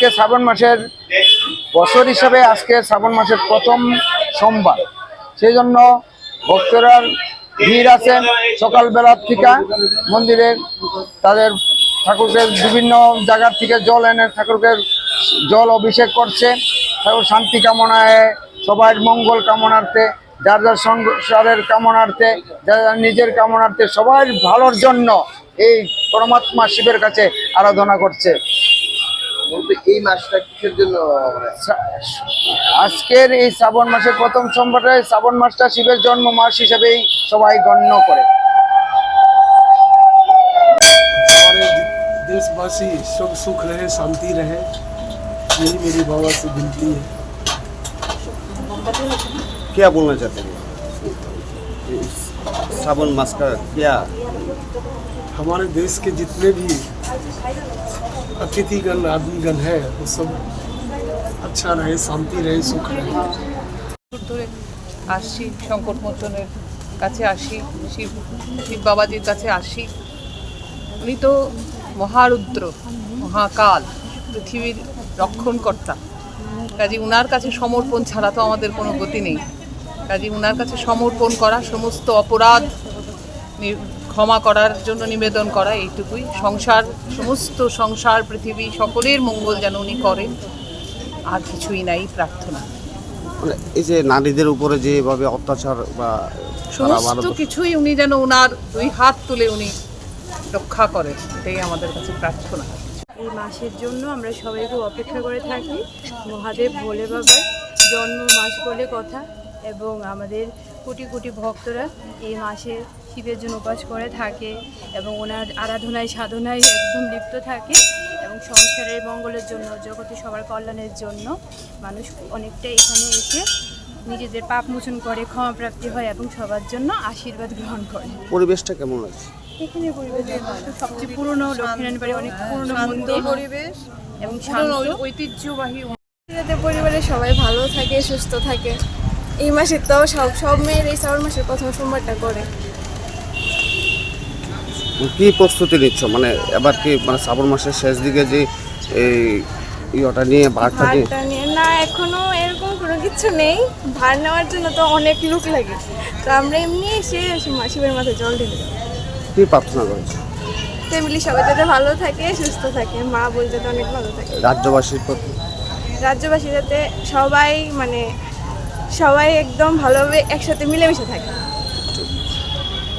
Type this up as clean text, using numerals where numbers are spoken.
আজকে শ্রাবণ মাসের বছর হিসাবে আজকে শ্রাবণ মাসের প্রথম সোমবার, সেই জন্য ভক্তরা ভিড় আছেন সকালবেলার থেকে মন্দিরে। তাদের ঠাকুরকে বিভিন্ন জায়গার থেকে জল এনে ঠাকুরকে জল অভিষেক করছে, ঠাকুর শান্তি কামনায়, সবার মঙ্গল কামনার্থে, যার যার সংসারের কামনার্থে, যার যার নিজের কামনার্থে, সবার ভালোর জন্য এই পরমাত্মা শিবের কাছে আরাধনা করছে। এই মাসটা কিসের জন্য? আজকের এই শ্রাবণ মাসের প্রথম সোমবারে শ্রাবণ মাসটা শিবের জন্ম মাস হিসেবেই সবাই গণ্য করে। हमारे देशवासी सब सुख रहे, शांति रहे, यही मेरी बाबा से विनती है। क्या बोलना चाहते हैं श्रावण मास का? क्या हमारे देश के जितने भी अतिथिगण आदमीगण है वो सब अच्छा रहे, शांति रहे, सुख रहे। ধরে আসছি, সংকট মোচনের কাছে আসি, শিব বাবাজির কাছে আসি। উনি তো মহারুদ্র, মহাকাল, পৃথিবীর রক্ষণকর্তা। কাজে উনার কাছে সমর্পণ ছাড়া তো আমাদের কোনো গতি নেই। কাজে উনার কাছে সমর্পণ করা, সমস্ত অপরাধ ক্ষমা করার জন্য নিবেদন করা, এইটুকুই। সমস্ত সংসার পৃথিবী সকলের মঙ্গল যেন উনি করেন, আর কিছুই নাই প্রার্থনা। মানে এই যে নারীদের উপরে যেভাবে অত্যাচার বা সমস্ত কিছুই উনি যেন উনার দুই হাত তুলে উনি রক্ষা করেন, এটাই আমাদের কাছে প্রার্থনা। এই মাসের জন্য আমরা সবাই খুব অপেক্ষা করে থাকি। মহাদেব ভোলে বাবার জন্ম মাস বলে কথা, এবং আমাদের কোটি কোটি ভক্তরা এই মাসে শিবের জন্য উপাস করে থাকে এবং ওনার আরাধনায় সাধনায় একদম লিপ্ত থাকে, এবং সংসারের মঙ্গলের জন্য, জগতে সবার কল্যাণের জন্য মানুষ অনেকটা এখানে এসে নিজেদের পাপ মোচন করে, ক্ষমাপ্রাপ্তি হয় এবং সবার জন্য আশীর্বাদ গ্রহণ করে। পরিবেশটা কেমন আছে এখানে পরিবেশের সবচেয়ে পুরনো দক্ষিণাঞ্চলে অনেক পুরনো মন্দির পরিবেশ এবং শান্ত ঐতিহ্যবাহী। যাতে পরিবারের সবাই ভালো থাকে, সুস্থ থাকে। এই মাসে তো সব মেয়ের এই শ্রাবণ মাসের প্রথম সোমবারটা করে। কি প্রস্তুতি নিচ্ছ? মানে এবার কি মানে শ্রাবণ মাসের শেষ দিকে যে এই ইয়েটা নিয়ে ভাড়টা নিয়ে না, এখনো এরকম কোনো কিছু নেই। ভার নেওয়ার জন্য তো অনেক লোক লাগে, তো আমরা এমনি এসে শিবের মাথায় জল ঢেলে দেবো। কি প্রার্থনা করছো? ফ্যামিলি সবাই যাতে ভালো থাকে, সুস্থ থাকে, মা বোন যাতে অনেক ভালো থাকে। রাজ্যবাসীর প্রতি? রাজ্যবাসী যাতে সবাই সবাই একদম ভালোভাবে একসাথে মিলেমিশে থাকে।